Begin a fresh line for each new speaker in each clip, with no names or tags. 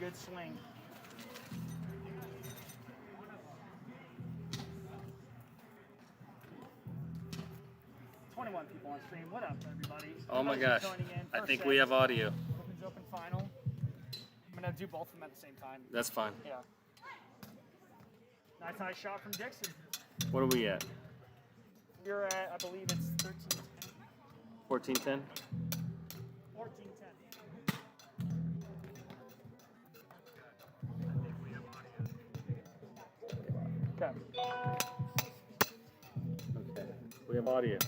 Good swing. "21 people on stream. What up, everybody?
Oh my
Everybody's
gosh.
joining in.
I
First
think
set,
we have audio.
Women's Open final. I'm going to do both of them at the same time.
That's fine.
Yeah. Nice high shot from Dixon.
What are we at?
You're at, I believe it's 13-10.
14-10?
14-10. Okay.
Okay. We have audio.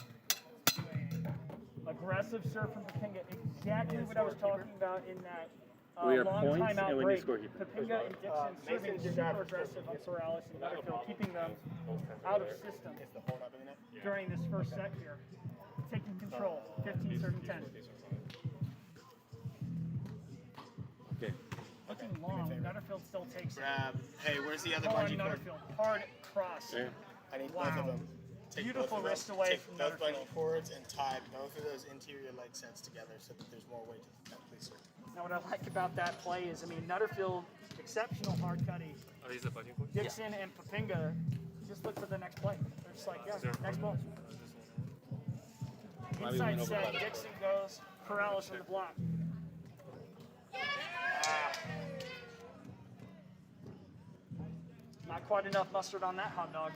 Aggressive serve from Papinga. Exactly what I was talking about in that
We are
long
points
timeout
and we
break.
need scorekeeper.
Papinga and Dixon serving super aggressive on Corrales and Butterfield, keeping them out of system during this first set here. Taking control, 15-10.
Okay.
Looking long, Nutterfield still takes it.
Hey, where's the other
Come on,
bungee cord?
Nutterfield, hard cross.
There.
I need
Wow.
both of them. Take
Beautiful
both of them.
wrist away
Take
from
both
Nutterfield.
bungee cords and tie both of those interior leg sets together so that there's more weight to the cut, please, sir.
Now what I like about that play is, I mean, Nutterfield, exceptional hard cutting.
Are these the budget points?
Dixon and Papinga just look for the next play. They're just like, yeah, next ball. Inside set, Dixon goes, Corrales on the block. Not quite enough mustard on that hot dog.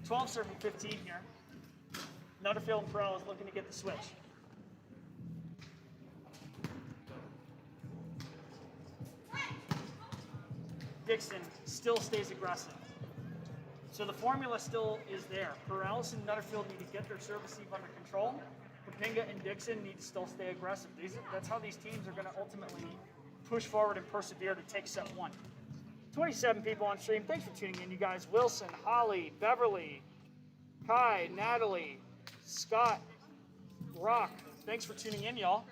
12 serving 15 here. Nutterfield and Corrales looking to get the switch. Dixon still stays aggressive. So the formula still is there. Corrales and Nutterfield need to get their service eve under control. Papinga and Dixon need to still stay aggressive. That's how these teams are going to ultimately push forward and persevere to take set one. 27 people on stream. Thanks for tuning in, you guys. Wilson, Holly, Beverly, Kai, Natalie, Scott, Rock. Thanks for tuning in, y'all.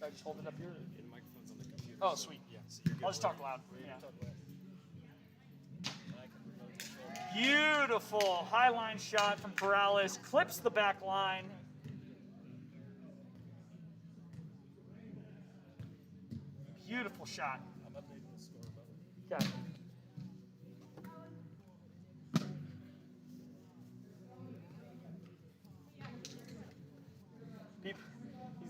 I just hold it up here. Oh, sweet. I'll just talk loud. Yeah. Beautiful high line shot from Corrales. Clips the back line. Beautiful shot. Okay. These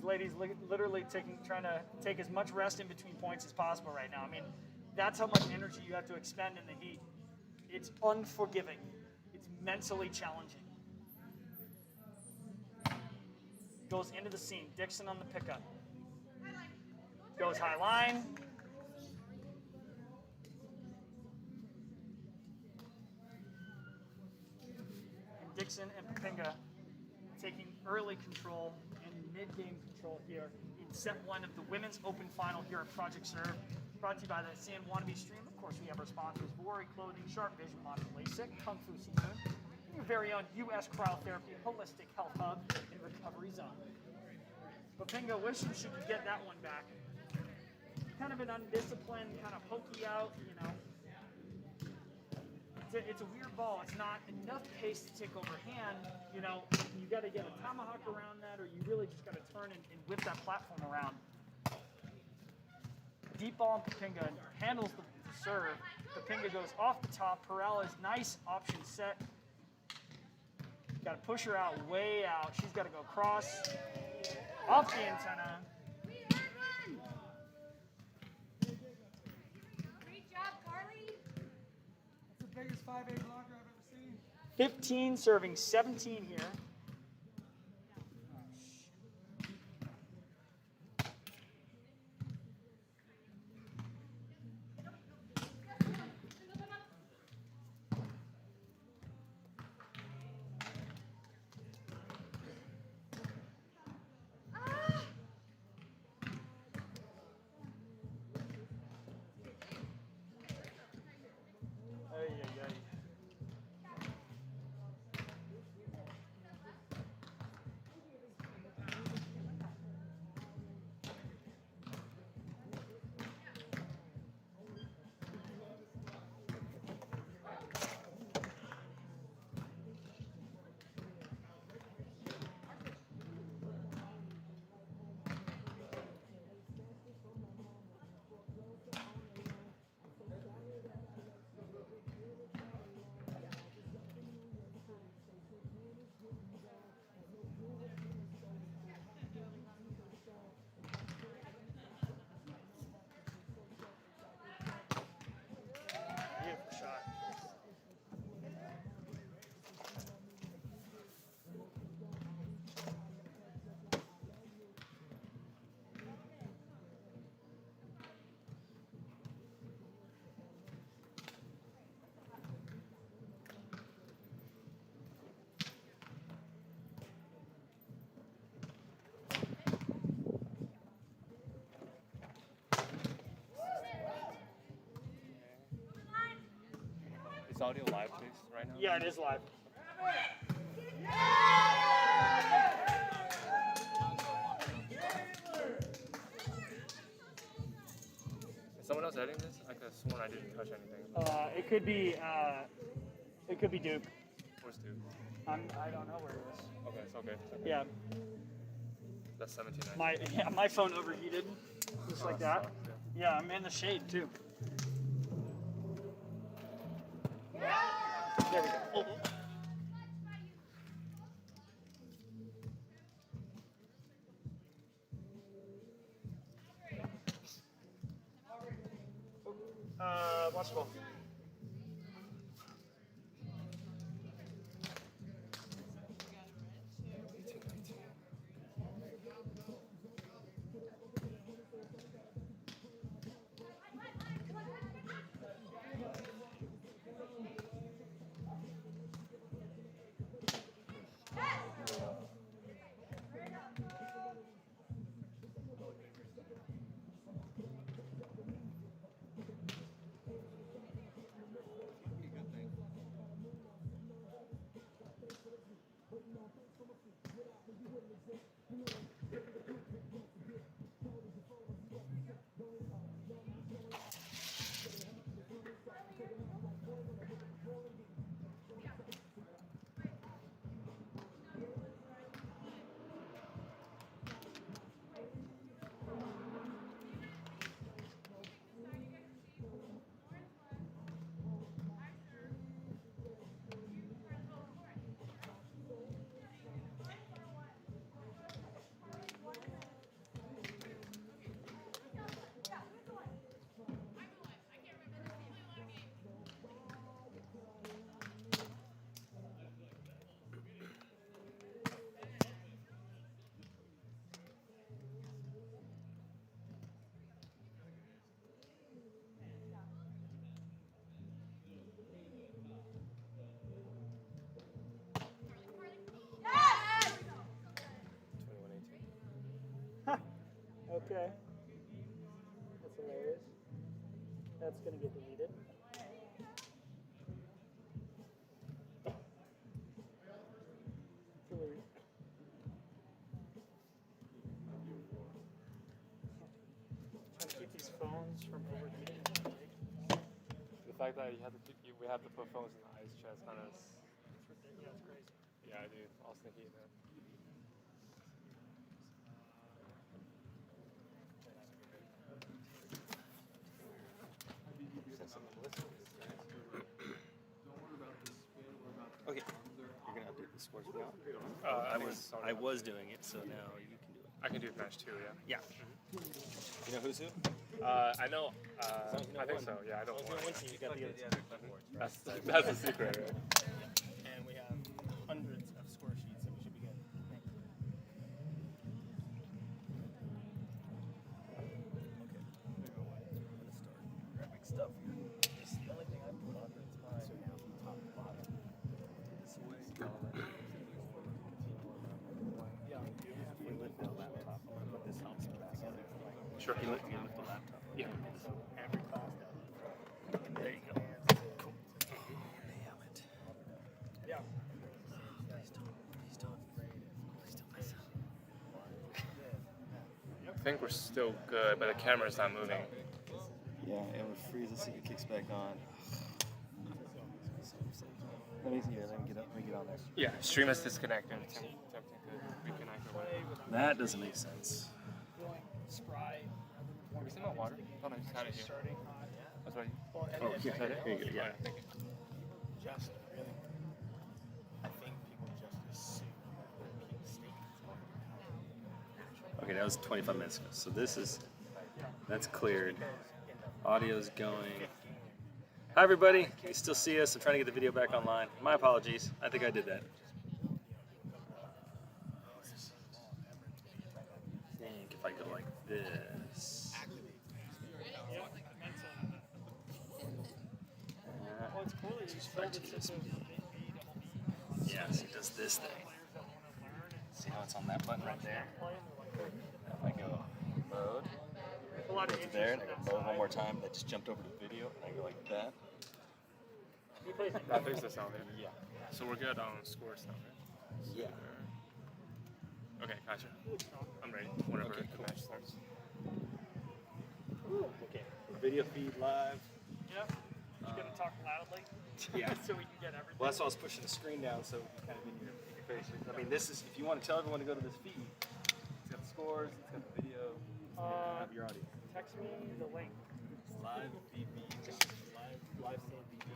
ladies literally trying to take as much rest in between points as possible right now. I mean, that's how much energy you have to expend in the heat. It's unforgiving. It's mentally challenging. Goes into the seam. Dixon on the pickup. Goes high line. And Dixon and Papinga taking early control and mid-game control here in set one of the Women's Open Final here at Project Serve. Brought to you by the San Wannabe stream. Of course, we have our sponsors, Vori Clothing, Sharp Vision, Modern LASIK, Kung Fu Seafood, and your very own U.S. Cryotherapy, Holistic Health Hub, and Recovery Zone. Papinga wishes she could get that one back. Kind of an undisciplined, kind of pokey out, you know. It's a weird ball. It's not enough pace to take overhand. You know, you got to get a tomahawk around that, or you really just got to turn and whip that platform around. Deep ball and Papinga handles the serve. Papinga goes off the top. Corrales, nice option set. Got to push her out, way out. She's got to go across, off the antenna.
Great job, Carly.
That's the biggest 5'8" blocker I've ever seen.
15 serving 17 here.
audio live, please, right now?
Yeah, it is live.
Is someone else editing this? I could have sworn I didn't touch anything.
It could be Duke.
Where's Duke?
I don't know where it is.
Okay, it's okay.
Yeah,
That's 1790.
my phone overheated, just like that.
Sucks,
Yeah, I'm in the shade too. There we go. Oh. Watch the ball. Okay. That's hilarious. That's gonna get deleted. Hilarious. Trying to keep these phones from overheating.
The fact that we have to put phones in the ice chest kind of.
Yeah, it's crazy.
Yeah, dude. Austin Heat, man.
Okay, you're gonna update the scores now.
I
I was doing it, so now you can do it.
I can do bench too, yeah.
Yeah. You know who's who?
I know.
long as you know
I think
one.
so. Yeah, I don't
As long as you know
want.
one team, you got the other two.
That's the secret, right?
And we have hundreds of score sheets, so we should be good.
Grabbing stuff here. The only thing I put on is my top and bottom. This way. Yeah, if we lift the laptop, but this helps me back on there.
Sure.
You lift the laptop.
Yeah.
Every class does.
There you go. Cool. Damn it.
Yeah.
Please don't mess up.
I think we're still good, but the camera's not moving.
Yeah, it would freeze us if it kicks back on. Let me get on there.
Yeah, stream is disconnected. Attempting to reconnect or whatever.
That doesn't make sense.
Spry.
Have you seen my water? Oh, no, I just had it here.
Starting hot.
That's right.
Well, and
Oh,
it's
yeah.
Is that it?
There you go, yeah.
Alright, thank you.
just really, I think people just assume that Peak State is
Okay, that was 25 minutes ago. So that's cleared. Audio's going. Hi everybody, can you still see us? I'm trying to get the video back online. My apologies. I think I did that. I think if I go like this.
Well, it's cool that you spelled it such a
Yes, he does this thing. See how it's on that button right there? If I go mode,
a lot of
it's there, and I
interest
go
in
mode one more time, that just jumped over to video, and I go like that.
He plays in
I think that's not it.
Yeah.
So we're good on scores now, right?
Yeah.
Okay, gotcha. I'm ready. Whenever
Okay,
the
cool.
match starts.
Okay. Video feed live.
Yep. You're gonna talk loudly.
Yeah.
So we can get everything.
Well, that's why I was pushing the screen down so we kind of in your face. I mean, this is if you want to tell everyone to go to this feed. It's got the scores. It's got the video. Have your audio.
Text me the link.
Live BB. Live SandBB.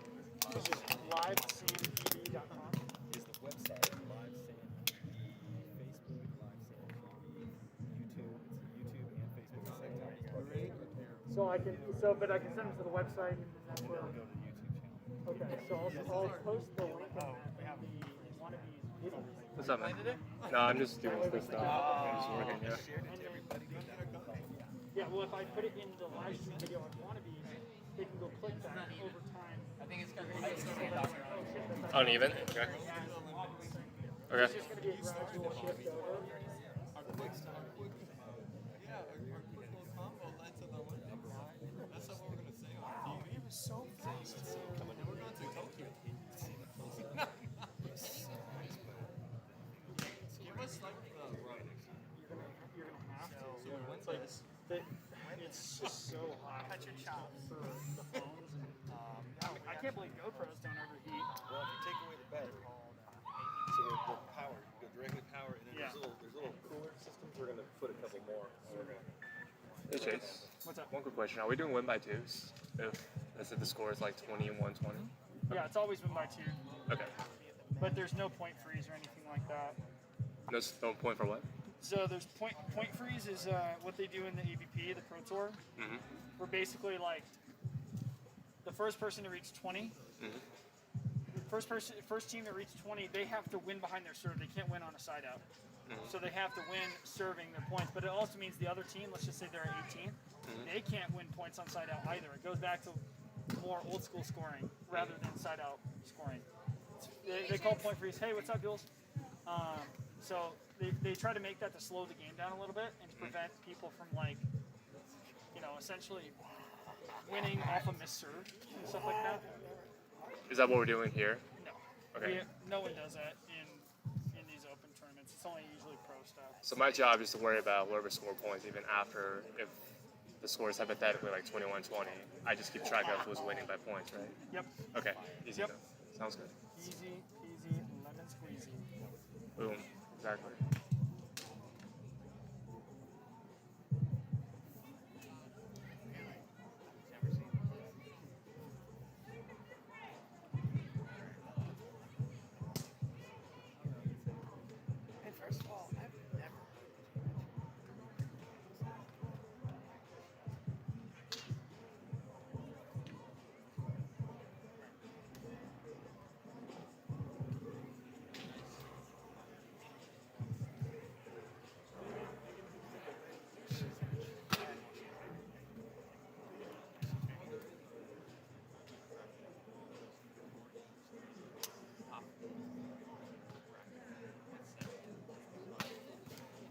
This is livesandpb.com.
Is the website Live SandBB, Facebook Live SandBB, YouTube. It's YouTube and Facebook at the same time.
But I can send them to the website and that's where.
Go to the YouTube channel.
Okay, so I'll post the link on the Wannabes video.
What's up, man? No, I'm just doing this stuff. I'm just working, yeah.
Yeah, well, if I put it in the live stream video on Wannabes, they can go click that over time. I think it's going to be
Uneven? Okay. Okay.
It's just going to be a gradual shift over. You're gonna have to. It's just so hot. Cut your chops for the phones. And, I can't believe GoPros don't overheat.
Well, if you take away the battery, so the power, you go directly power, and then
Yeah.
there's little cooler systems. We're gonna put a couple more.
Hey, Chase.
What's up?
One quick question. Are we doing win by twos? If let's say the score is like 20 and 120?
Yeah, it's always been by two,
Okay.
but there's no point freeze or anything like that.
No point for what?
So there's point freeze is what they do in the AVP, the Pro Tour.
Mm-hmm.
We're basically like the first person to reach 20.
Mm-hmm.
The first team that reaches 20, they have to win behind their serve. They can't win on a side out.
Mm-hmm.
So they have to win serving their points. But it also means the other team, let's just say they're 18th, they can't win points on side out either. It goes back to more old school scoring rather than side out scoring. They call point freeze. Hey, what's up, Jules? So they try to make that to slow the game down a little bit and to prevent people from essentially winning off a missed serve and stuff like that.
Is that what we're doing here?
No.
Okay.
No one does that in these open tournaments. It's only usually pro stuff.
So my job is to worry about whoever scored points even after if the score is hypothetically like 21-20. I just keep track of who's winning by points, right?
Yep.
Okay. Easy
Yep.
enough. Sounds good.
Easy peasy, lemon squeezy.
Boom. Exactly.
And first of all, I've never.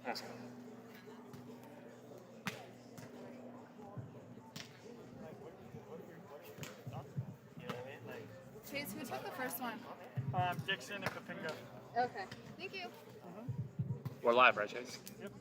Awesome.
Chase, who took the first one?
Dixon and Papinga.
Okay. Thank you.
We're live, right, Chase?
Yep.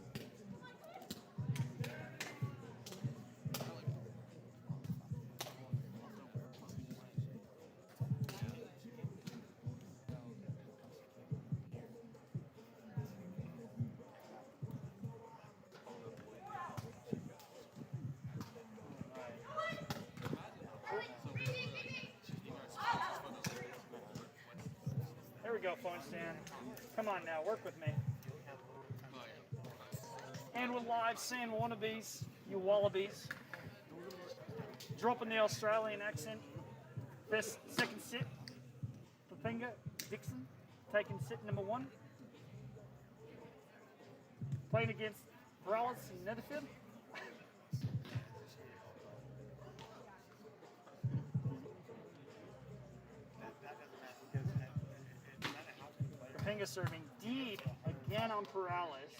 There we go, phone stand. Come on now, work with me. And we're live saying wannabes, you wallabies. Dropping the Australian accent. First, second sit. Papinga, Dixon, taking sit number 1. Playing against Morales and Netherfield. Papinga serving deep again on Morales.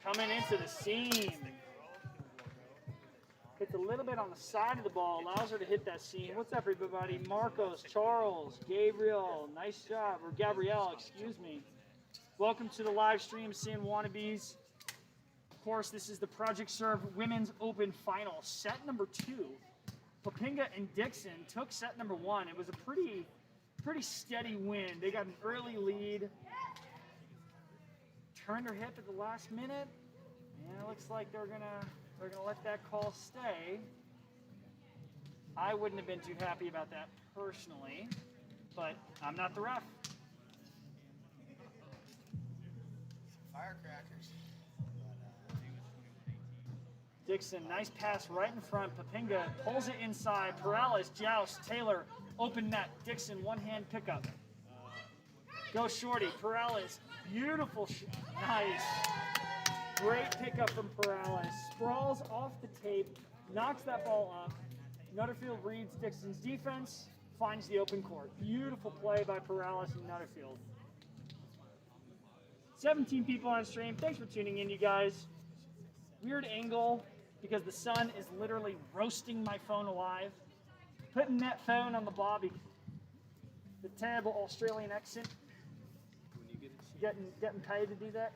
Coming into the seam. gets a little bit on the side of the ball, allows her to hit that seam. What's up, everybody? Marcos, Charles, Gabriel, nice job, or Gabrielle, excuse me. Welcome to the live stream, San Wannabes. Of course, this is the Project Serve Women's Open Final, set number 2. Papinga and Dixon took set number 1. It was a pretty steady win. They got an early lead. Turned her hip at the last minute. And it looks like they're gonna let that call stay. I wouldn't have been too happy about that personally, but I'm not the ref.
Firecrackers.
Dixon, nice pass right in front. Papinga pulls it inside. Perales, Joust, Taylor, open net. Dixon, one-hand pickup. Go Shorty. Perales, beautiful. Nice. Great pickup from Perales. Sprawls off the tape, knocks that ball up. Nutterfield reads Dixon's defense, finds the open court. Beautiful play by Perales and Nutterfield. 17 people on stream. Thanks for tuning in, you guys. Weird angle because the sun is literally roasting my phone alive. Putting that phone on the bobby. The terrible Australian accent. Getting paid to do that.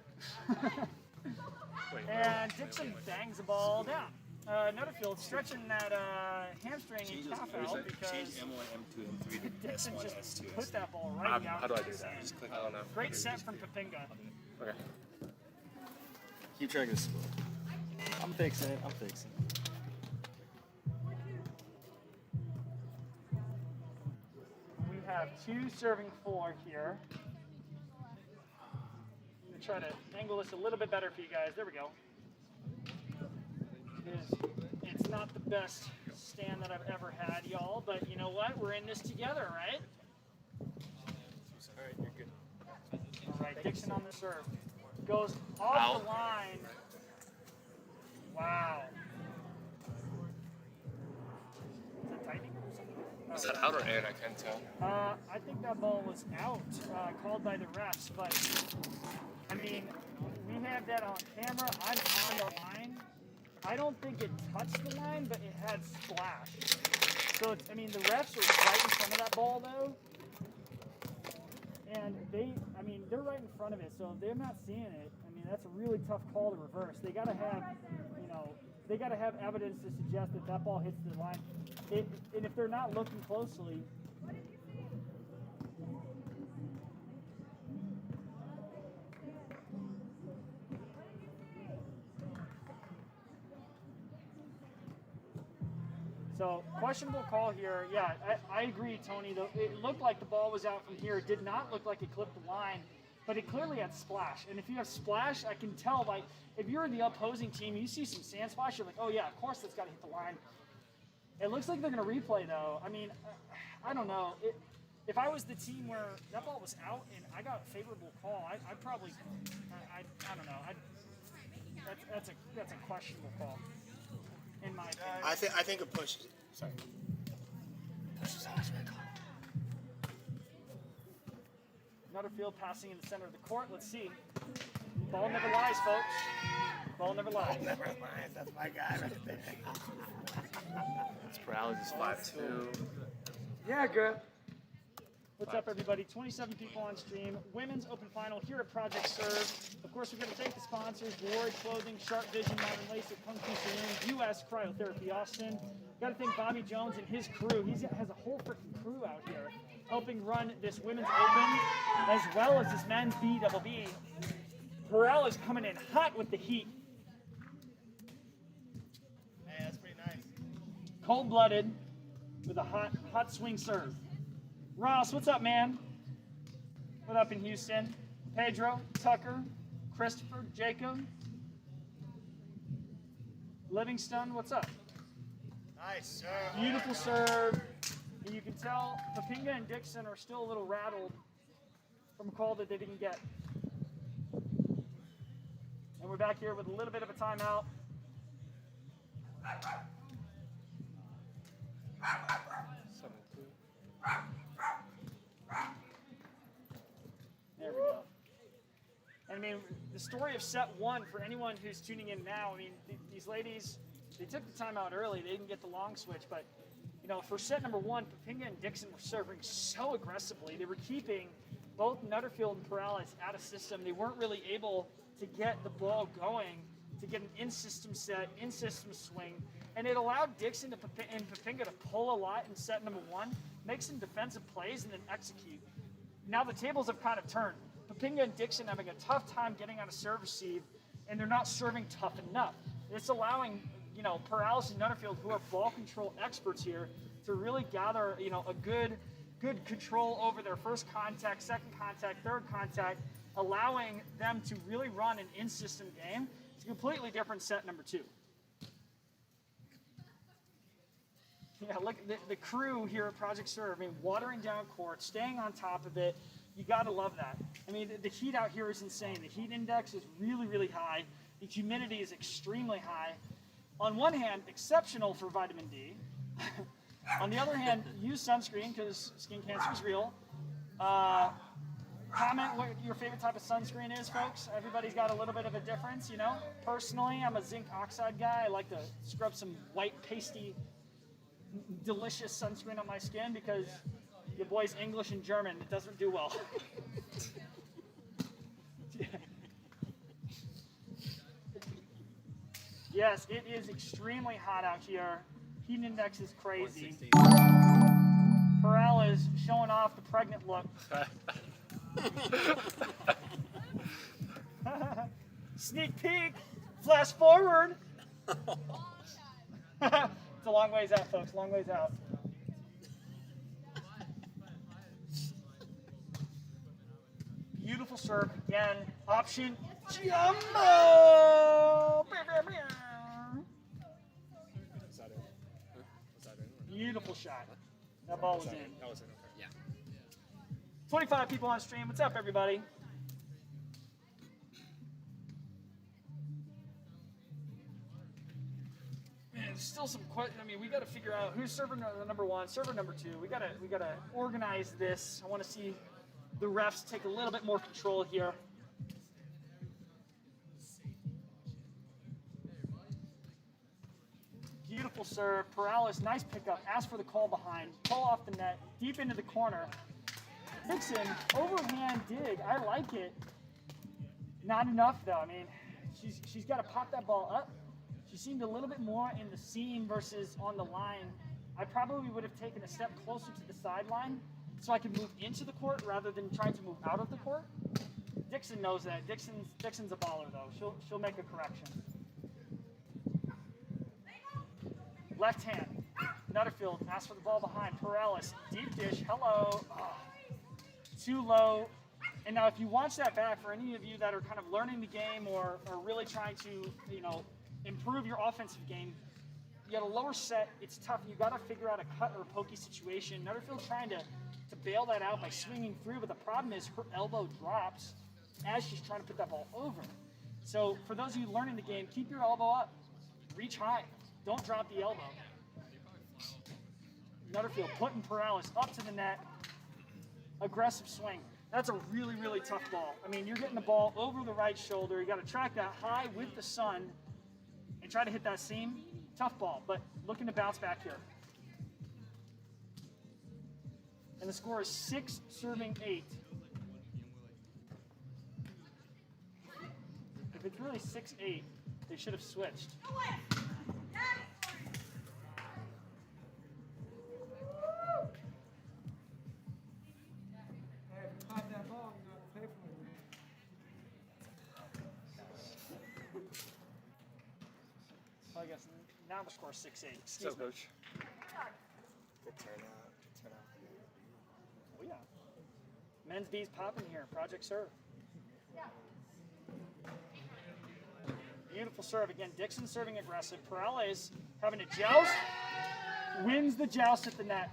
And Dixon bangs the ball down. Nutterfield stretching that hamstring and calf out because
M1, M2, M3 to
Dixon
S1,
just
S2.
put that ball right down.
How do I
to
do
the
that?
sand.
I don't know.
Great set from Papinga.
Okay.
Keep track of the score. I'm fixing it.
We have 2 serving 4 here. I'm gonna try to angle this a little bit better for you guys. There we go. It's not the best stand that I've ever had, y'all, but you know what? We're in this together, right?
All right, you're good.
All right, Dixon on the serve. Goes off the line. Wow. Is that tightening or something?
Is that out or in? I can't tell.
I think that ball was out, called by the refs, but I mean, we have that on camera. I'm on the line. I don't think it touched the line, but it had splash. So it's, I mean, the refs are right in front of that ball though, and they're right in front of it. So if they're not seeing it, I mean, that's a really tough call to reverse. They got to have, they got to have evidence to suggest that that ball hits the line. And if they're not looking closely. So, questionable call here. Yeah, I agree, Tony. It looked like the ball was out from here. It did not look like it clipped the line, but it clearly had splash. And if you have splash, I can tell, like, if you're the opposing team, you see some sand splash, you're like, oh yeah, of course that's got to hit the line. It looks like they're going to replay, though. I mean, I don't know. If I was the team where that ball was out and I got a favorable call, I'd probably, I don't know. That's a questionable call, in my opinion.
I think it pushes. Sorry.
Nutterfield passing in the center of the court. Let's see. Ball never lies, folks. Ball never lies.
Never mind. That's my guy right there.
It's paralysis 5-2.
Yeah, good. What's up, everybody? 27 people on stream. Women's Open Final here at Project Serve. Of course, we're going to thank the sponsors: Ward Clothing, Sharp Vision, Modern Lace, Kung Fu Saloon, U.S. Cryotherapy Austin. Got to thank Bobby Jones and his crew. He has a whole freaking crew out here helping run this Women's Open as well as this men's BBB. Burrell is coming in hot with the heat.
Hey, that's pretty nice.
Cold-blooded with a hot swing serve. Ross, what's up, man? What up in Houston? Pedro, Tucker, Christopher, Jacob, Livingston, what's up?
Nice serve.
Beautiful serve. And you can tell Papinga and Dixon are still a little rattled from a call that they didn't get. And we're back here with a little bit of a timeout. There we go. And I mean, the story of set one, for anyone who's tuning in now, I mean, these ladies, They took the timeout early. They didn't get the long switch, but you know, for set number one, Poppinga and Dixon were serving so aggressively. They were keeping both Nutterfield and Perales out of system. They weren't really able to get the ball going, to get an in-system set, in-system swing, and it allowed Dixon and Poppinga to pull a lot in set number one, make some defensive plays, and then execute. Now the tables have kind of turned. Poppinga and Dixon having a tough time getting on a serve receive, and they're not serving tough enough. It's allowing, you know, Perales and Nutterfield, who are ball control experts here, to really gather, you know, a good control over their first contact, second contact, third contact, allowing them to really run an in-system game. It's a completely different set number two. Yeah, look, the crew here at Project Serve, I mean, watering down court, staying on top of it, you gotta love that. I mean, the heat out here is insane. The heat index is really, really high. The humidity is extremely high. On one hand, exceptional for vitamin D. On the other hand, use sunscreen because skin cancer is real. Comment what your favorite type of sunscreen is, folks. Everybody's got a little bit of a difference, you know. Personally, I'm a zinc oxide guy. I like to scrub some white, pasty, delicious sunscreen on my skin because your boy's English and German. It doesn't do well. Yes, it is extremely hot out here. Heat index is crazy. Perales showing off the pregnant look. Sneak peek, flash forward. It's a long ways out, folks, long ways out. Beautiful serve again, option, jumbo! Beautiful shot. That ball was in.
That was it. Okay.
Yeah.
25 people on stream. What's up, everybody? Man, there's still some questions. I mean, we got to figure out who's server number one, server number two. We gotta organize this. I want to see the refs take a little bit more control here. Beautiful serve. Perales, nice pickup. Ask for the call behind. Pull off the net. Deep into the corner. Dixon, overhand dig. I like it. Not enough, though. I mean, she's got to pop that ball up. She seemed a little bit more in the seam versus on the line. I probably would have taken a step closer to the sideline so I could move into the court rather than trying to move out of the court. Dixon knows that. Dixon's a baller, though. She'll make a correction. Left hand, Nutterfield, asks for the ball behind. Perales, deep dish, hello. Oh, too low. And now if you watch that back, for any of you that are kind of learning the game or really trying to, you know, improve your offensive game, you got a lower set, it's tough. You got to figure out a cut or a pokey situation. Nutterfield trying to bail that out by swinging through, but the problem is her elbow drops as she's trying to put that ball over. So for those of you learning the game, keep your elbow up, reach high. Don't drop the elbow. Nutterfield putting Perales up to the net. Aggressive swing. That's a really, really tough ball. I mean, you're getting the ball over the right shoulder. You got to track that high with the sun and try to hit that seam. Tough ball, but looking to bounce back here. And the score is 6 serving 8. If it's really 6-8, they should have switched.
Pop that ball, you gotta pay for it.
Well, I guess now the score is 6-8.
What's
Excuse
up,
me.
Coach?
Good turnout. Good turnout.
Oh, yeah. Men's Bees popping here. Project Serve. Beautiful serve. Again, Dixon serving aggressive. Perales having a joust. Wins the joust at the net.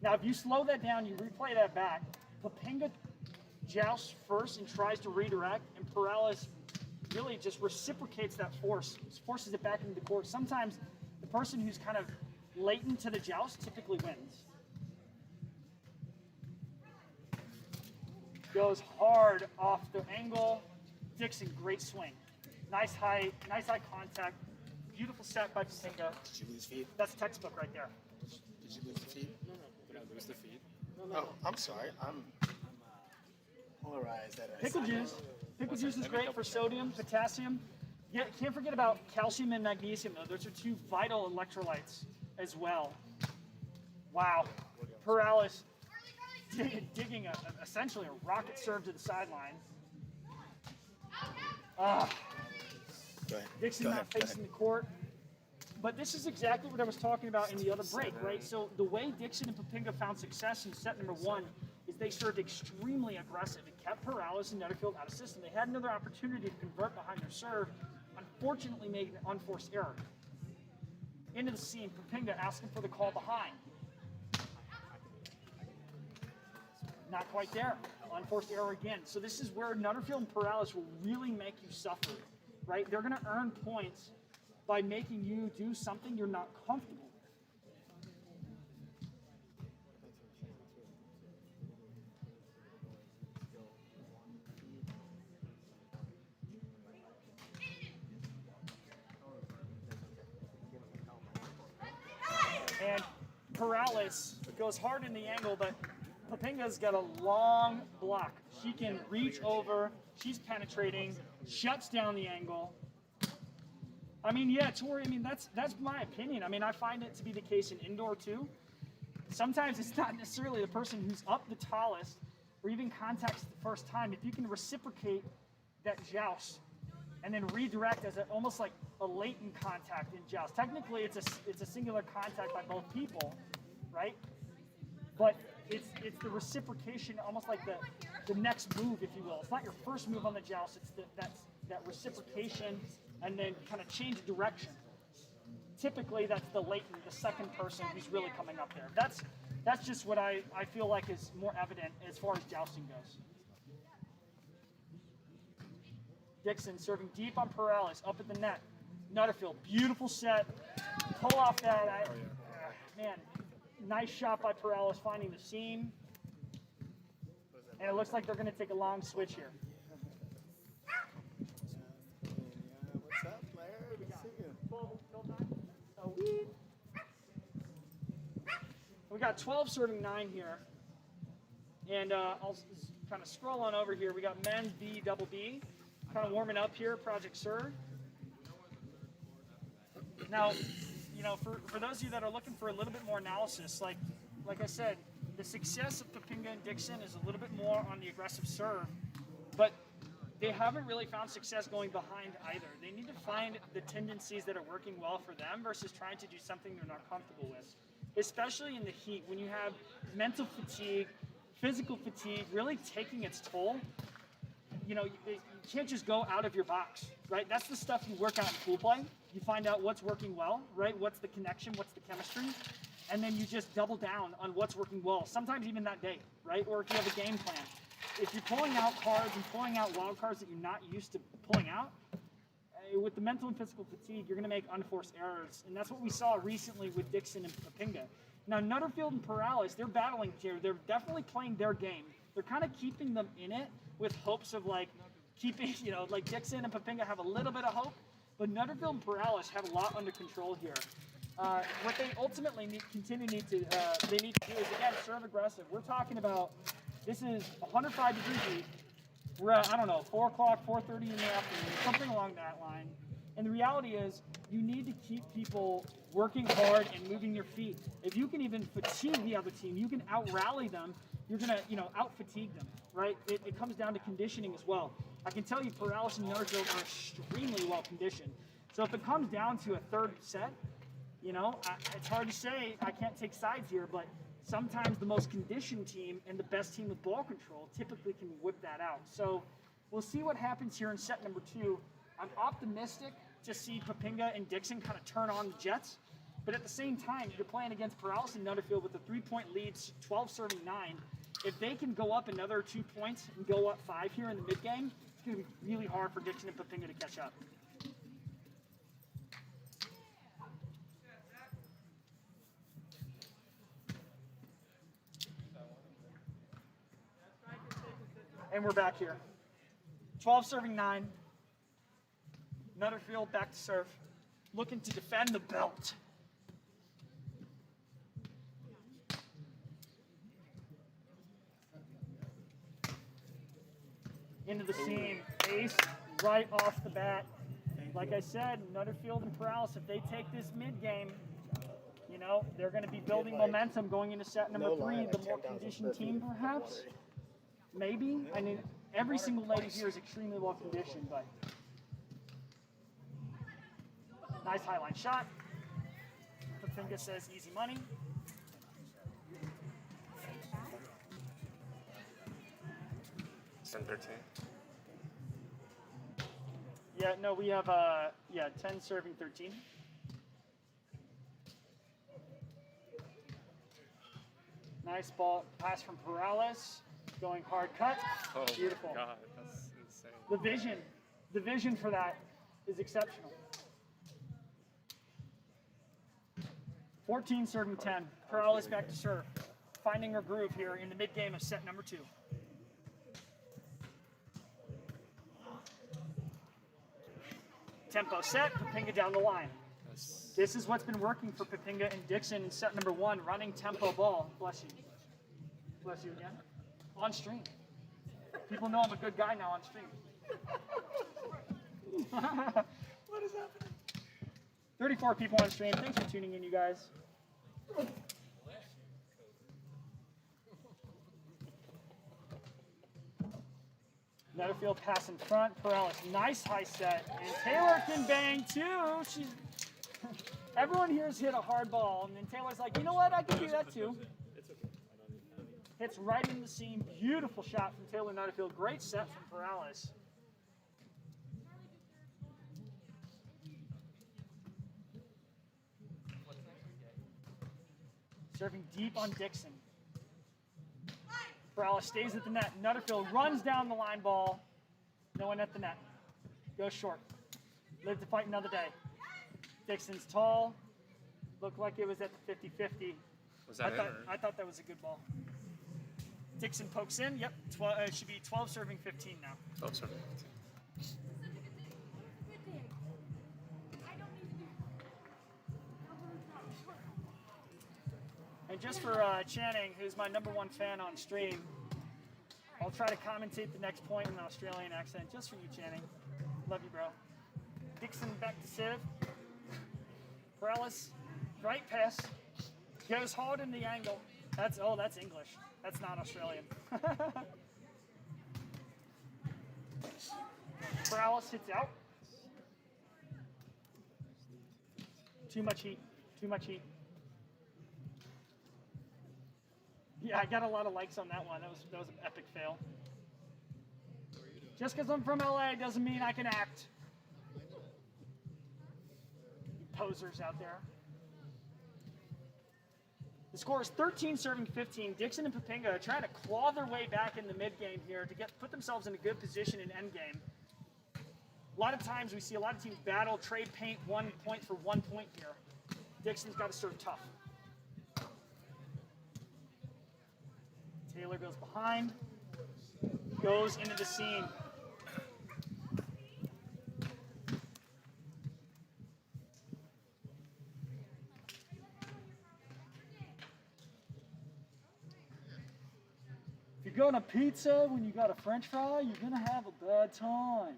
Now, if you slow that down, you replay that back. Poppinga jousts first and tries to redirect, and Perales really just reciprocates that force, forces it back into the court. Sometimes the person who's kind of latent to the joust typically wins. Goes hard off the angle. Dixon, great swing. Nice high contact. Beautiful set by Papinga.
Did you lose feed?
That's textbook right there.
Did you lose the feed?
Did I lose the feed?
Oh, I'm sorry. I'm polarized at
Pickle juice. Pickle juice is great for sodium, potassium. Yeah, can't forget about calcium and magnesium though. Those are two vital electrolytes as well. Wow. Perales digging essentially a rocket serve to the sideline. Ah,
Go ahead.
Dixon
Go
not
ahead. Go
facing
ahead.
the court. But this is exactly what I was talking about in the other break, right? So the way Dixon and Papinga found success in set number one is they served extremely aggressive. It kept Perales and Netterfield out of system. They had another opportunity to convert behind their serve, unfortunately made an unforced error. Into the seam, Papinga asking for the call behind. Not quite there. Unforced error again. So this is where Netterfield and Perales will really make you suffer, right? They're going to earn points by making you do something you're not comfortable with. And Perales goes hard in the angle, but Papinga's got a long block. She can reach over, she's penetrating, shuts down the angle. I mean, yeah, Tori, I mean, that's my opinion. I mean, I find it to be the case in indoor too. Sometimes it's not necessarily the person who's up the tallest or even contacts the first time. If you can reciprocate that joust and then redirect as almost like a latent contact in joust. Technically, it's a singular contact by both people, right? But it's the reciprocation, almost like the next move, if you will. It's not your first move on the joust. It's that reciprocation and then kind of change direction. Typically, that's the latent, the second person who's really coming up there. That's just what I feel like is more evident as far as jousting goes. Dixon serving deep on Perales, up at the net. Netterfield, beautiful set. Pull off that. Man, nice shot by Perales finding the seam. And it looks like they're going to take a long switch here.
What's up, player? Good to see you.
We got 12 serving 9 here. And I'll kind of scroll on over here. We got men's B, double B. Kind of warming up here, Project Serve. Now, you know, for those of you that are looking for a little bit more analysis, like I said, the success of Papinga and Dixon is a little bit more on the aggressive serve, but they haven't really found success going behind either. They need to find the tendencies that are working well for them versus trying to do something they're not comfortable with, especially in the heat when you have mental fatigue, physical fatigue really taking its toll. You know, you can't just go out of your box, right? That's the stuff you work out in pool play. You find out what's working well, right? What's the connection, what's the chemistry, and then you just double down on what's working well, sometimes even that day, right? Or if you have a game plan. If you're pulling out cards and pulling out wild cards that you're not used to pulling out, with the mental and physical fatigue, you're going to make unforced errors. And that's what we saw recently with Dixon and Papinga. Now, Netterfield and Perales, they're battling here. They're definitely playing their game. They're kind of keeping them in it with hopes of like keeping, you know, like Dixon and Papinga have a little bit of hope, but Netterfield and Perales have a lot under control here. What they ultimately need to do is, again, serve aggressive. We're talking about, this is 105 degrees heat. We're at, I don't know, 4 o'clock, 4:30 in the afternoon, something along that line. And the reality is, you need to keep people working hard and moving your feet. If you can even fatigue the other team, you can out-rally them, you're going to, you know, out-fatigue them, right? It comes down to conditioning as well. I can tell you Perales and Netterfield are extremely well conditioned. So if it comes down to a third set, you know, it's hard to say, I can't take sides here, but sometimes the most conditioned team and the best team with ball control typically can whip that out. So we'll see what happens here in set number 2. I'm optimistic to see Papinga and Dixon kind of turn on the Jets, but at the same time, you're playing against Perales and Netterfield with a 3-point lead, 12 serving 9. If they can go up another 2 points and go up 5 here in the mid game, it's going to be really hard for Dixon and Papinga to catch up. And we're back here. 12 serving 9. Netterfield back to serve. looking to defend the belt. Into the seam, ace right off the bat. Like I said, Nutterfield and Perales, if they take this mid game, you know, they're going to be building momentum going into set number 3. The more conditioned team, perhaps, maybe. I mean, every single lady here is extremely well conditioned, but nice high line shot. Pafinga says easy money.
Ten 13.
Yeah, no, we have 10 serving 13. Nice ball pass from Perales, going hard cut.
Oh
Beautiful.
my God, that's insane.
The vision for that is exceptional. 14 serving 10. Perales back to serve, finding her groove here in the mid game of set number 2. Tempo set, Pafinga down the line. This is what's been working for Pafinga and Dixon in set number 1, running tempo ball. Bless you. Bless you again. On stream. People know I'm a good guy now on stream. What is happening? 34 people on stream. Thanks for tuning in, you guys. Netherfield pass in front. Perales, nice high set. And Taylor can bang too. Everyone here's hit a hard ball. And then Taylor's like, you know what? I can do that too. Hits right in the seam. Beautiful shot from Taylor Netherfield. Great set from Perales. Serving deep on Dixon. Perales stays at the net. Nutterfield runs down the line ball. No one at the net. Goes short. Live to fight another day. Dixon's tall. Looked like it was at the 50-50.
Was that
I thought that was a good ball. Dixon pokes in. Yep. It should be 12 serving 15 now.
12 serving.
And just for Channing, who's my #1 fan on stream, I'll try to commentate the next point in an Australian accent just for you, Channing. Love you, bro. Dixon back to Civ. Perales, right pass. Goes hard in the angle. That's English. That's not Australian. Perales hits out. Too much heat. Too much heat. Yeah, I got a lot of likes on that one. That was an epic fail. Just because I'm from LA doesn't mean I can act. You posers out there. The score is 13 serving 15. Dixon and Pafinga are trying to claw their way back in the mid game here to put themselves in a good position in end game. A lot of times we see a lot of teams battle, trade paint 1 point for 1 point here. Dixon's got to serve tough. Taylor goes behind, goes into the seam. If you're going to pizza when you got a French fry, you're going to have a bad time.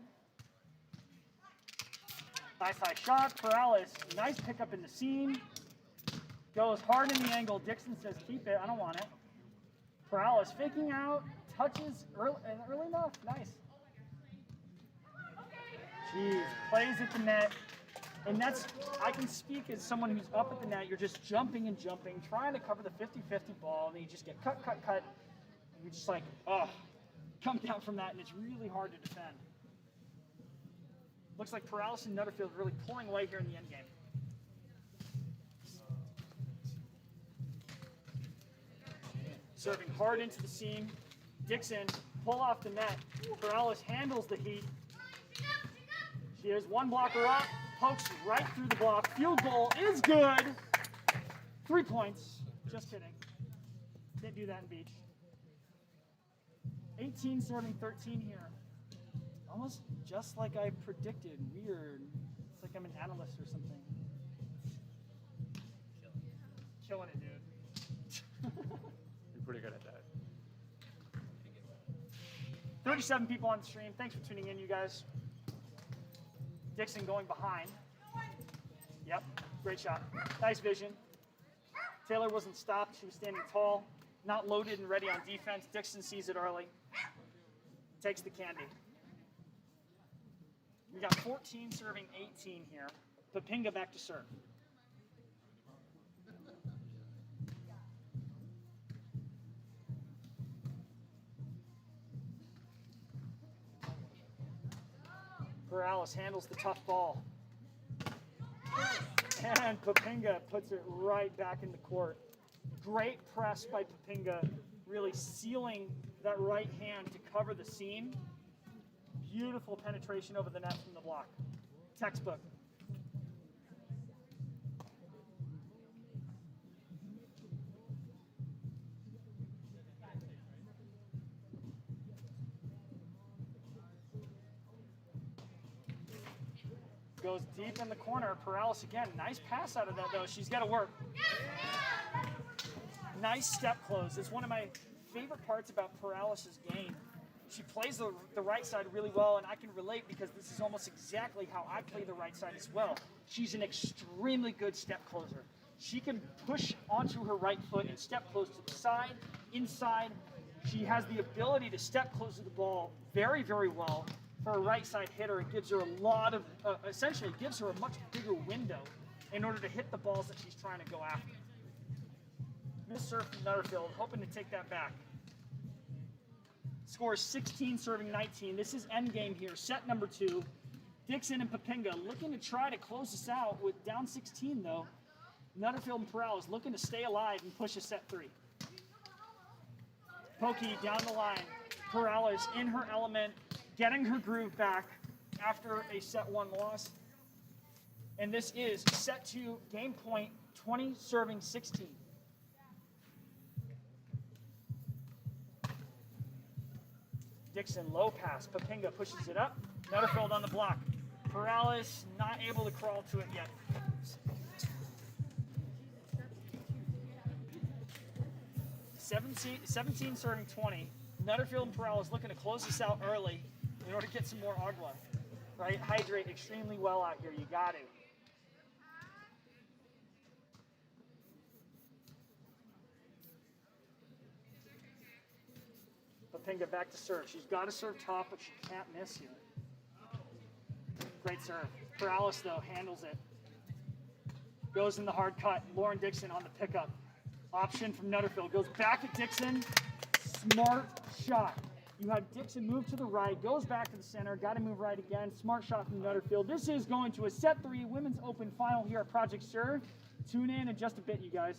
Nice high shot, Perales. Nice pickup in the seam. Goes hard in the angle. Dixon says, keep it. I don't want it. Perales faking out, touches early enough. Nice. Jeez, plays at the net. And that's, I can speak as someone who's up at the net. You're just jumping and jumping, trying to cover the 50-50 ball, and then you just get cut. And you're just like, oh, come down from that, and it's really hard to defend. Looks like Perales and Nutterfield really pulling away here in the end game. Serving hard into the seam. Dixon, pull off the net. Perales handles the heat. She has one blocker up, pokes right through the block. Field goal is good. 3 points. Just kidding. Can't do that in beach. 18 serving 13 here. Almost just like I predicted. Weird. It's like I'm an analyst or something. Killing it, dude.
You're pretty good at that.
37 people on the stream. Thanks for tuning in, you guys. Dixon going behind. Yep, great shot. Nice vision. Taylor wasn't stopped. She was standing tall, not loaded and ready on defense. Dixon sees it early. Takes the candy. We got 14 serving 18 here. Papinga back to serve. Perales handles the tough ball. And Papinga puts it right back in the court. Great press by Papinga, really sealing that right hand to cover the seam. Beautiful penetration over the net from the block. Textbook. Goes deep in the corner. Perales again. Nice pass out of that, though. She's got to work. Nice step close. It's one of my favorite parts about Perales' game. She plays the right side really well, and I can relate because this is almost exactly how I play the right side as well. She's an extremely good step closer. She can push onto her right foot and step close to the side, inside. She has the ability to step close to the ball very, very well. For a right side hitter, it gives her a lot of, essentially gives her a much bigger window in order to hit the balls that she's trying to go after. Miss serve from Nutterfield, hoping to take that back. Scores 16 serving 19. This is end game here, set number 2. Dixon and Papinga looking to try to close this out with down 16 though. Nutterfield and Perales looking to stay alive and push a set 3. Pokey down the line. Perales in her element, getting her groove back after a set 1 loss. And this is set 2, game point, 20 serving 16. Dixon, low pass. Papinga pushes it up. Nutterfield on the block. Perales not able to crawl to it yet. Seventeen serving 20. Nutterfield and Perales looking to close this out early in order to get some more agua. Right? Hydrate extremely well out here. You got to. Papinga back to serve. She's got to serve top, but she can't miss here. Great serve. Perales, though, handles it. Goes in the hard cut. Lauren Dixon on the pickup. Option from Nutterfield. Goes back at Dixon. Smart shot. You have Dixon move to the right. Goes back to the center. Got to move right again. Smart shot from Nutterfield. This is going to a set 3 Women's Open final here at Project Serve. Tune in just a bit, you guys.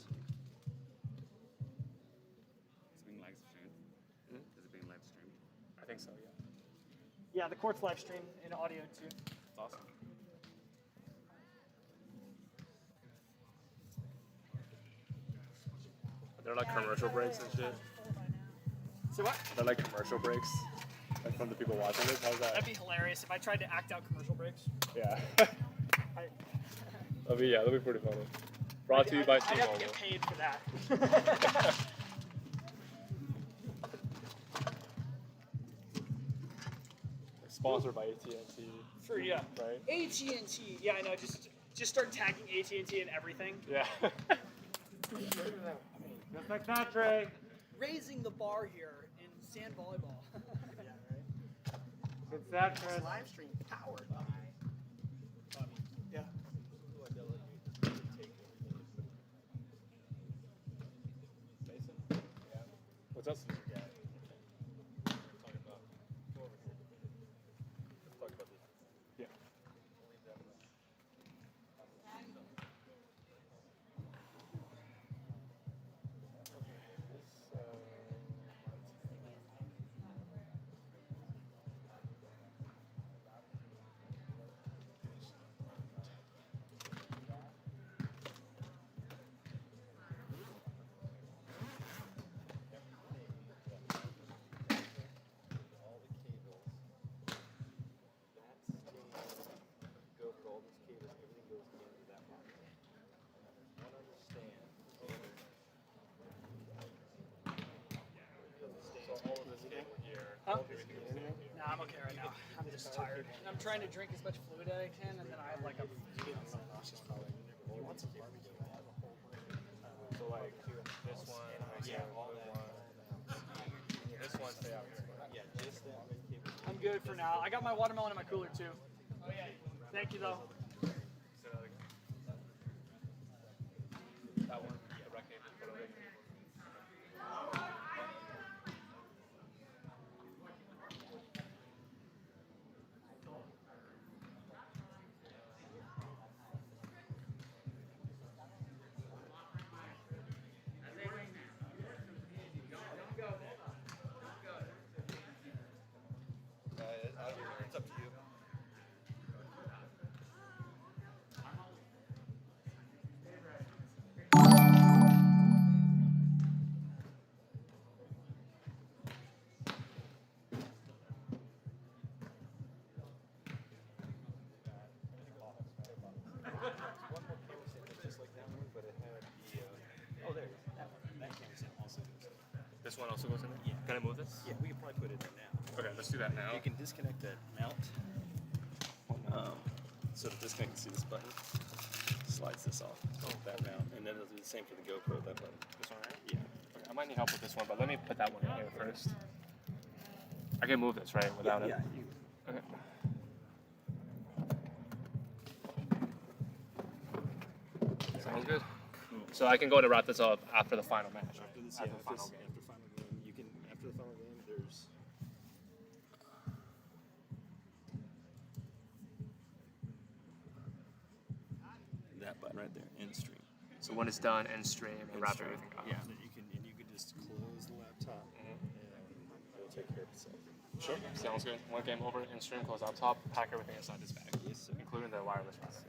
I think so, yeah.
Yeah, the court's live stream in audio too.
That's awesome. Are there like commercial breaks and shit?
So what?
Are there like commercial breaks? Like from the people watching this? How's that?
That'd be hilarious if I tried to act out commercial breaks.
Yeah.
I,
that'd be pretty funny. Brought to you by
I'd have to
T-Mobile.
get paid for that.
Sponsored by AT&T.
For yeah.
Right?
AT&T. Yeah, I know. Just start tagging AT&T and everything.
Yeah.
Just like that, Trey.
Raising the bar here in sand volleyball.
It's that, Trey.
This live stream powered by. Yeah.
What's else? Yeah.
Huh? Nah, I'm okay right now. I'm just tired. And I'm trying to drink as much fluid as I can, and then I have like a.
You want some barbecue? So like this one, yeah, all that. This one, stay out. Yeah, just that.
I'm good for now. I got my watermelon in my cooler too. Thank you though.
That one, the rec game.
It's up to you. One more cable set that's just like that one, but it had the. Oh, there it is. That cable set also goes in.
This one also goes in there?
Yeah.
Can I move this?
Yeah, we can probably put it in now.
Okay, let's do that now.
You can disconnect that mount.
So to disconnect, see this button? Slides this off. That mount. And then it'll do the same for the GoPro, that button.
This one, right?
Yeah.
Okay, I might need help with this one, but let me put that one in here first. I can move this, right? Without it? Okay. Sounds good. So I can go to wrap this up after the final match. Right?
After this,
After
yeah,
the final
after
game.
final game, you can after the final game, there's
That button right there, end stream.
So when it's done, end stream and
End
wrap
stream.
everything up.
yeah, that you can just close the laptop and it'll take care of itself.
Sure. Sounds good. One game over, end stream, close out top, pack everything inside this bag.
Yes, sir.
Including the wireless router.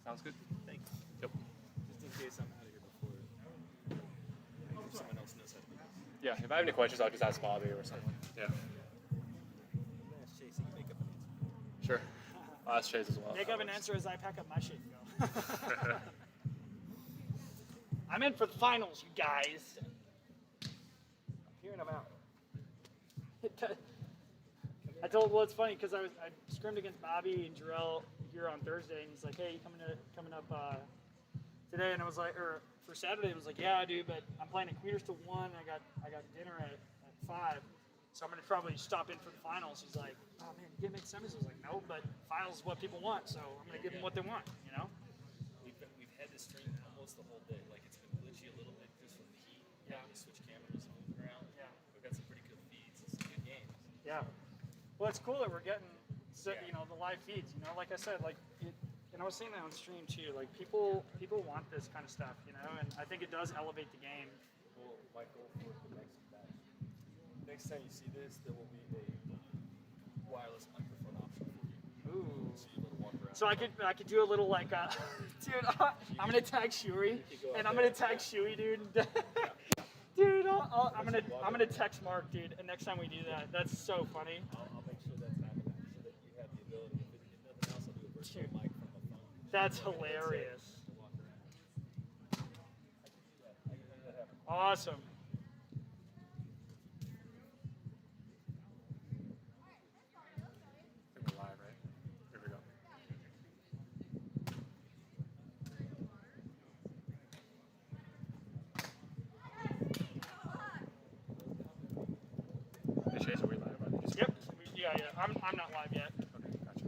Sounds good?
Thanks.
Yep.
Just in case I'm out of here before if someone else knows how to do this.
Yeah, if I have any questions, I'll just ask Bobby or someone. Yeah.
Ask Chase, he can make up an answer.
Sure. I'll ask Chase as well.
Make up an answer as I pack up my shit and go. I'm in for the finals, you guys. I'm here and I'm out. I told, well, it's funny because I scrimmed against Bobby and Jarrell here on Thursday, and he's like, "Hey, you coming up today?" And I was like, or for Saturday, I was like, "Yeah, I do, but I'm playing at Queeters till 1. I got dinner at 5, so I'm gonna probably stop in for the finals." He's like, "Oh man, you get mixed semis?" I was like, "No, but finals is what people want, so I'm gonna give them what they want, you know."
We've had this stream almost the whole day. Like it's been glitchy a little bit just from the heat.
Yeah.
We switch cameras and move around.
Yeah.
We've got some pretty good feeds and some good games.
Yeah. Well, it's cool that we're getting, you know, the live feeds. You know, like I said, like, and I was saying that on stream too. Like people want this kind of stuff, you know, and I think it does elevate the game.
Well, Michael, for the next match, next time you see this, there will be a wireless microphone option for you.
Ooh.
So you little walk around.
So I could do a little like, dude, I'm gonna tag Shuey, and I'm gonna tag Shuey, dude. Dude, I'm gonna text Mark, dude, and next time we do that, that's so funny.
I'll make sure that's happening so that you have the ability. If nothing else, I'll do a virtual
Dude.
mic from a phone.
That's hilarious.
Walk around. I can make that happen.
Awesome.
I think we're live, right? Here we go. Hey, Chase, are we live? Are they just-
Yep. Yeah. I'm not live yet.
Okay, gotcha.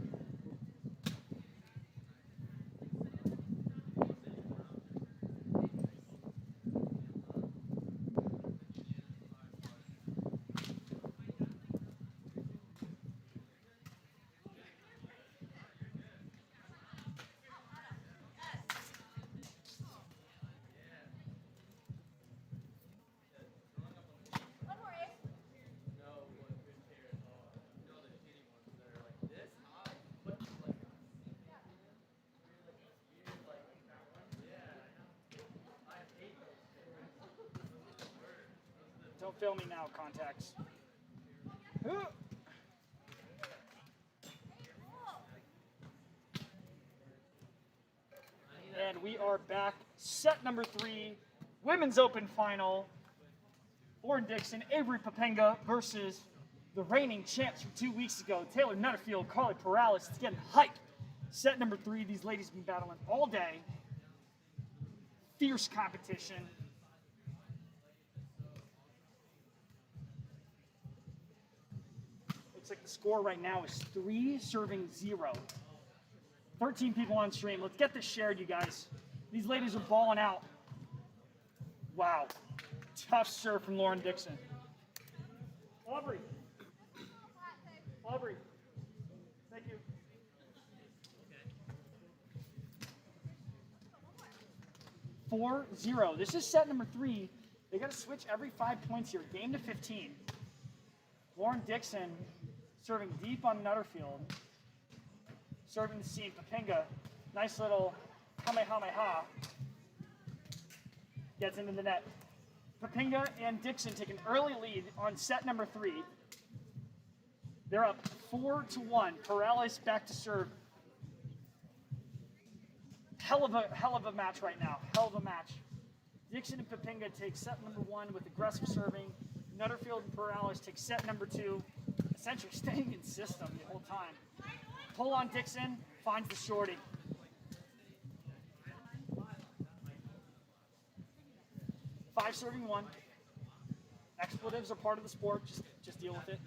Don't fail me now, contacts. And we are back. Set number 3, Women's Open Final. Lauren Dixon, Avery Papenga versus the reigning champs from 2 weeks ago, Taylor Nutterfield, Carly Perales. It's getting hype. Set number 3, these ladies have been battling all day. Fierce competition. Looks like the score right now is 3-0. 13 people on stream. Let's get this shared, you guys. These ladies are balling out. Wow. Tough serve from Lauren Dixon. Aubrey. Aubrey. Thank you. 4-0. This is set number 3. They got to switch every 5 points here. Game to 15. Lauren Dixon serving deep on Nutterfield. Serving the seam. Papinga. Nice little Kamehameha. Gets into the net. Papinga and Dixon take an early lead on set number 3. They're up 4-1. Perales back to serve. Hell of a match right now. Hell of a match. Dixon and Papinga take set number 1 with aggressive serving. Nutterfield and Perales take set number 2, essentially staying in system the whole time. Pull on Dixon, finds the shorty. Five serving 1. Expletives are part of the sport. Just deal with it.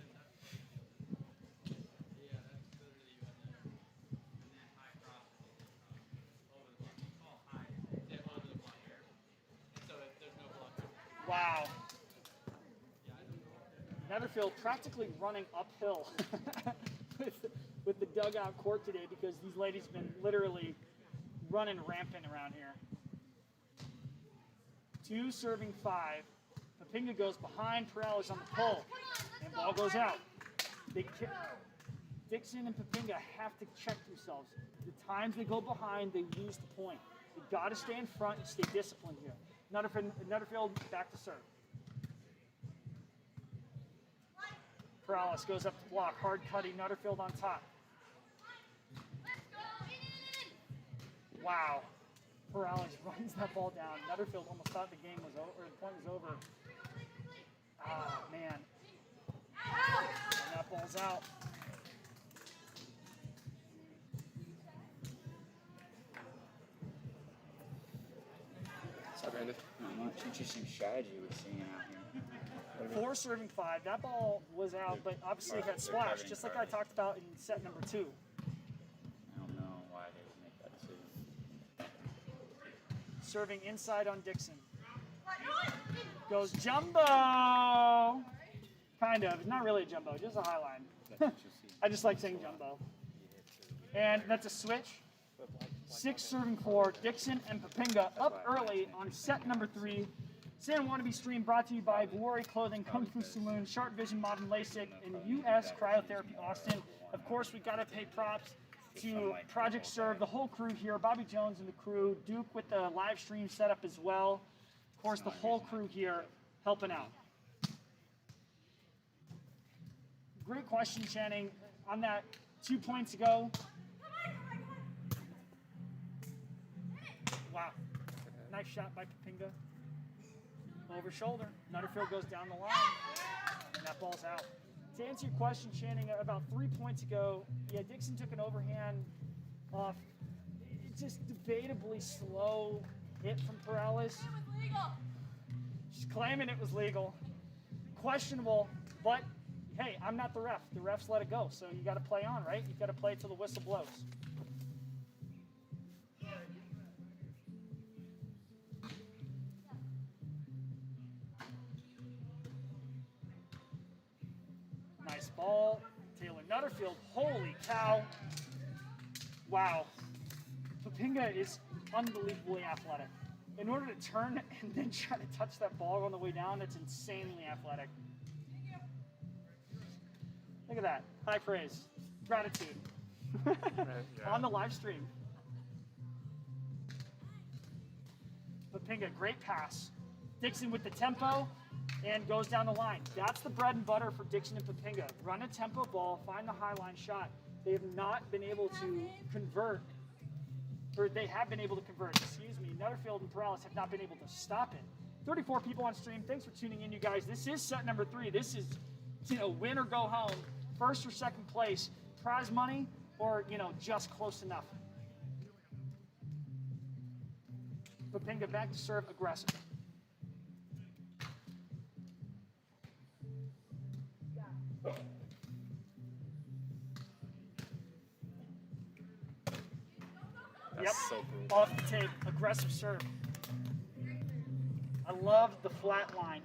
Wow. Netherfield practically running uphill with the dugout court today because these ladies have been literally running rampant around here. 2 serving 5. Papinga goes behind Perales on the pull. And ball goes out. Dixon and Papinga have to check themselves. The times they go behind, they lose the point. They've got to stay in front and stay disciplined here. Nutterfield back to serve. Perales goes up to block. Hard cutting. Nutterfield on top. Wow. Perales runs that ball down. Nutterfield almost thought the game was over, or the point was over. Ah, man. And that ball's out.
What's up, Brandon?
Not much interesting strategy we're seeing out here.
4 serving 5. That ball was out, but obviously it got splashed, just like I talked about in set number 2.
I don't know why they would make that decision.
Serving inside on Dixon. Goes jumbo. Kind of. It's not really a jumbo, just a high line. I just like saying jumbo. And that's a switch. 6 serving 4. Dixon and Papinga up early on set number 3. San Wannabe stream brought to you by Glory Clothing, Kung Fu Saloon, Sharp Vision Modern LASIK, and US Cryotherapy Austin. Of course, we got to pay props to Project Serve, the whole crew here, Bobby Jones and the crew, Duke with the live stream setup as well. Of course, the whole crew here helping out. Great question, Channing. On that 2 points ago. Wow. Nice shot by Papinga. Over shoulder. Nutterfield goes down the line. And that ball's out. To answer your question, Channing, about 3 points ago, yeah, Dixon took an overhand off. Just debatably slow hit from Perales. She's claiming it was legal. Questionable, but hey, I'm not the ref. The refs let it go, so you got to play on, right? You got to play till the whistle blows. Nice ball. Taylor Nutterfield. Holy cow. Wow. Papinga is unbelievably athletic. In order to turn and then try to touch that ball on the way down, it's insanely athletic. Look at that. High praise. Gratitude. On the live stream. Papinga, great pass. Dixon with the tempo and goes down the line. That's the bread and butter for Dixon and Papinga. Run a tempo ball, find the high line shot. They have not been able to convert, or they have been able to convert, excuse me. Nutterfield and Perales have not been able to stop it. 34 people on stream. Thanks for tuning in, you guys. This is set number 3. This is win or go home, first or second place, prize money, or just close enough. Popinga back to serve, aggressive.
That's so cool.
Off the tape, aggressive serve. I love the flat line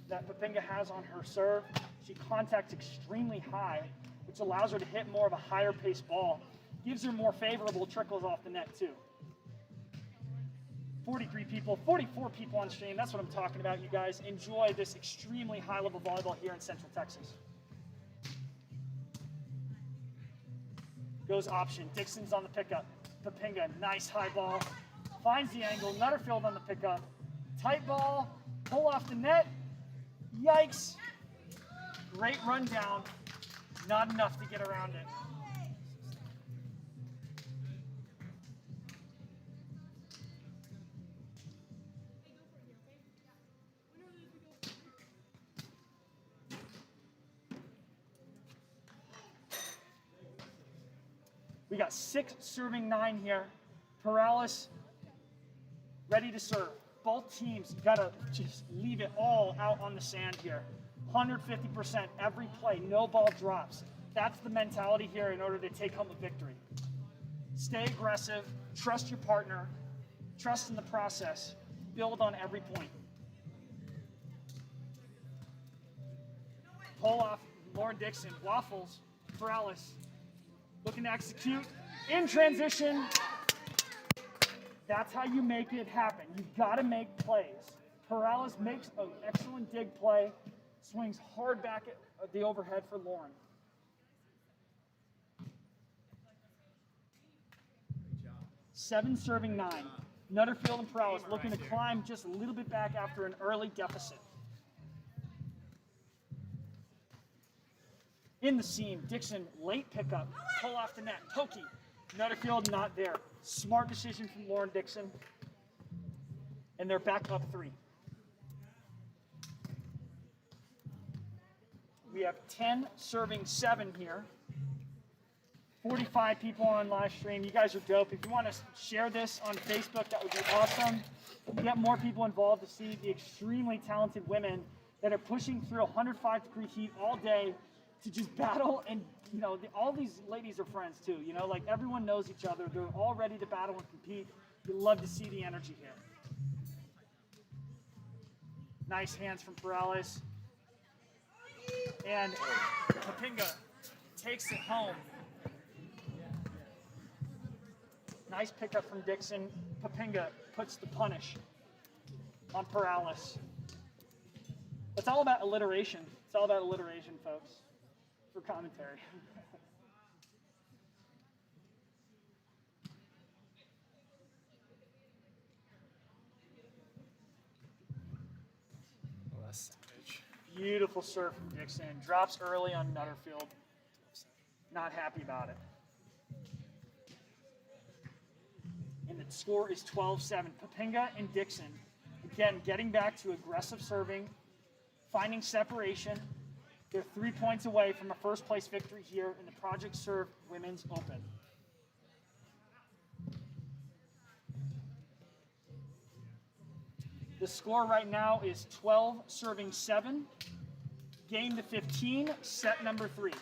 that Popinga has on her serve. She contacts extremely high, which allows her to hit more of a higher paced ball. Gives her more favorable trickles off the net too. 43 people, 44 people on stream. That's what I'm talking about, you guys. Enjoy this extremely high level volleyball here in Central Texas. Goes option. Dixon's on the pickup. Popinga, nice high ball. Finds the angle. Nutterfield on the pickup. Tight ball. Pull off the net. Yikes. Great rundown. Not enough to get around it. We got 6 serving 9 here. Perales ready to serve. Both teams got to just leave it all out on the sand here. 150% every play, no ball drops. That's the mentality here in order to take home a victory. Stay aggressive, trust your partner, trust in the process, build on every point. Pull off, Lauren Dixon, waffles, Perales. Looking to execute in transition. That's how you make it happen. You've got to make plays. Perales makes an excellent dig play, swings hard back at the overhead for Lauren. Seven serving 9. Nutterfield and Perales looking to climb just a little bit back after an early deficit. In the seam, Dixon, late pickup, pull off the net, pokey. Nutterfield not there. Smart decision from Lauren Dixon. And they're back up 3. We have 10 serving 7 here. 45 people on live stream. You guys are dope. If you want to share this on Facebook, that would be awesome. Get more people involved to see the extremely talented women that are pushing through 105-degree heat all day to just battle. And all these ladies are friends too. Like everyone knows each other. They're all ready to battle and compete. You love to see the energy here. Nice hands from Perales. And Popinga takes it home. Nice pickup from Dixon. Popinga puts the punish on Perales. It's all about alliteration. It's all about alliteration, folks, for commentary.
Oh, that's savage.
Beautiful serve from Dixon. Drops early on Nutterfield. Not happy about it. And the score is 12-7. Popinga and Dixon, again, getting back to aggressive serving, finding separation. They're 3 points away from a first-place victory here in the Project Serve Women's Open. The score right now is 12 serving 7. Game to 15, set number 3.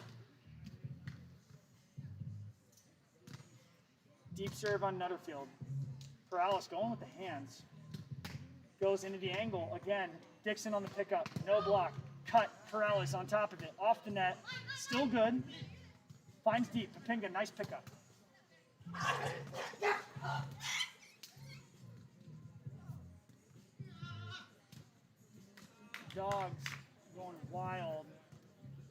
Deep serve on Nutterfield. Perales going with the hands. Goes into the angle. Again, Dixon on the pickup. No block. Cut. Perales on top of it. Off the net. Still good. Finds deep. Popinga, nice pickup. Dogs going wild.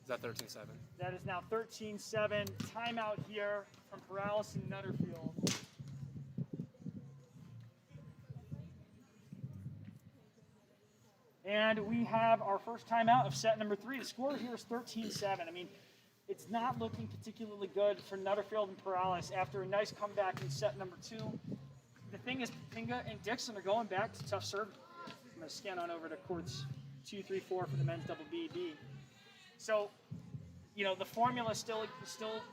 Is that 13-7?
That is now 13-7. Timeout here from Perales and Nutterfield. And we have our first timeout of set number 3. The score here is 13-7. I mean, it's not looking particularly good for Nutterfield and Perales after a nice comeback in set number 2. The thing is, Popinga and Dixon are going back to tough serve. I'm going to scan on over to courts 2, 3, 4 for the men's double BB. So, you know, the formula still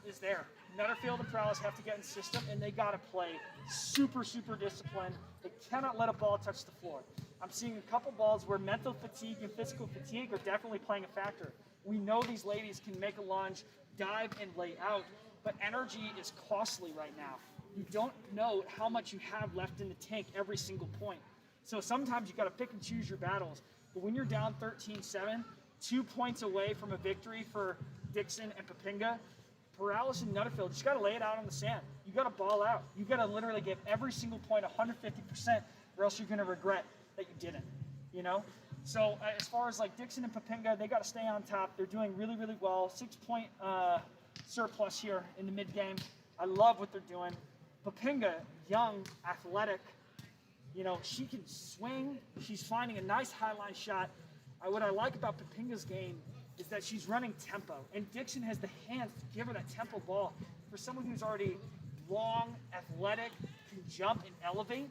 is there. Nutterfield and Perales have to get in system, and they got to play super disciplined. They cannot let a ball touch the floor. I'm seeing a couple balls where mental fatigue and physical fatigue are definitely playing a factor. We know these ladies can make a lunge, dive, and lay out, but energy is costly right now. You don't know how much you have left in the tank every single point. So sometimes you got to pick and choose your battles. But when you're down 13-7, 2 points away from a victory for Dixon and Papinga, Perales and Nutterfield just got to lay it out on the sand. You got to ball out. You got to literally give every single point 150%, or else you're going to regret that you didn't. You know. So as far as like Dixon and Papinga, they got to stay on top. They're doing really well. 6-point surplus here in the mid game. I love what they're doing. Papinga, young, athletic. You know, she can swing. She's finding a nice highline shot. What I like about Papinga's game is that she's running tempo, and Dixon has the hands to give her that tempo ball. For someone who's already long, athletic, can jump and elevate,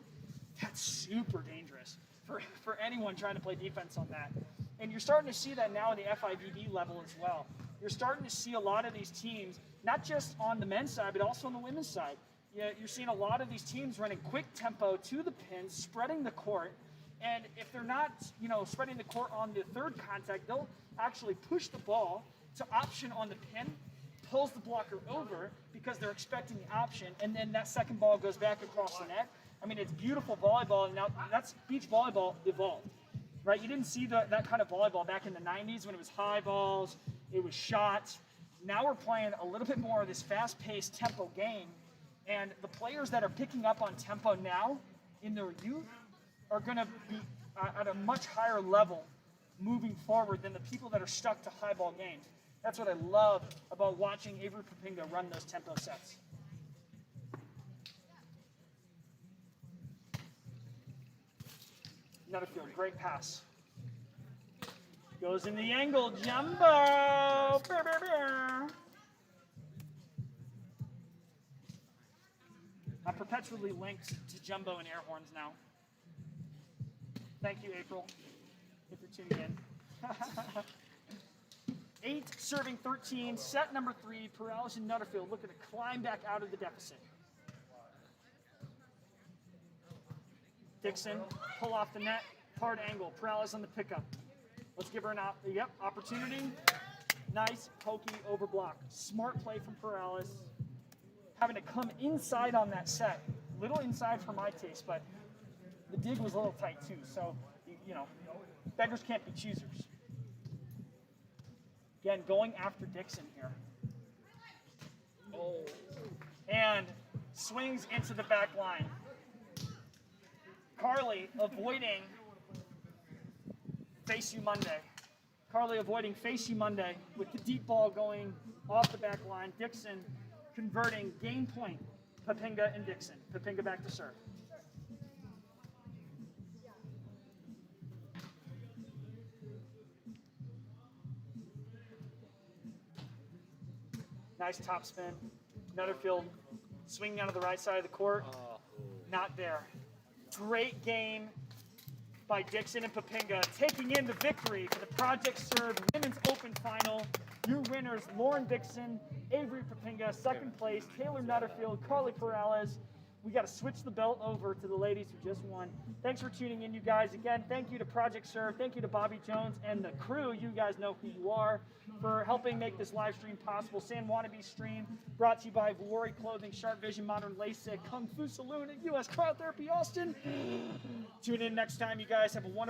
that's super dangerous for anyone trying to play defense on that. And you're starting to see that now at the FIVB level as well. You're starting to see a lot of these teams, not just on the men's side, but also on the women's side. You're seeing a lot of these teams running quick tempo to the pins, spreading the court. And if they're not, you know, spreading the court on the third contact, they'll actually push the ball to option on the pin, pulls the blocker over because they're expecting the option, and then that second ball goes back across the net. I mean, it's beautiful volleyball, and now that's beach volleyball evolved, right? You didn't see that kind of volleyball back in the 90s when it was high balls, it was shots. Now we're playing a little bit more of this fast-paced tempo game, and the players that are picking up on tempo now in their youth are going to be at a much higher level moving forward than the people that are stuck to high ball games. That's what I love about watching Avery Papinga run those tempo sets. Nutterfield, great pass. Goes in the angle, Jumbo! I'm perpetually linked to Jumbo and air horns now. Thank you, April, if you're tuning in. 8 serving 13, set number 3, Perales and Nutterfield looking to climb back out of the deficit. Dixon, pull off the net, hard angle, Perales on the pickup. Let's give her an opportunity. Nice, pokey over block. Smart play from Perales. Having to come inside on that set. Little inside for my taste, but the dig was a little tight too, so, you know, beggars can't be choosers. Again, going after Dixon here. Oh. And swings into the back line. Carly avoiding Face You Monday. Carly avoiding Face You Monday with the deep ball going off the back line. Dixon converting game point. Papinga and Dixon. Papinga back to serve. Nice top spin. Nutterfield swinging out of the right side of the court. Not there. Great game by Dixon and Papinga, taking in the victory for the Project Serve Women's Open Final. Your winners, Lauren Dixon, Avery Papinga, second place, Taylor Nutterfield, Carly Perales. We got to switch the belt over to the ladies who just won. Thanks for tuning in, you guys. Again, thank you to Project Serve. Thank you to Bobby Jones and the crew. You guys know who you are for helping make this live stream possible. San Wannabe Stream brought to you by Valori Clothing, Sharp Vision, Modern LASIK, Kung Fu Saloon, and US Cryotherapy Austin. Tune in next time, you guys. Have a wonderful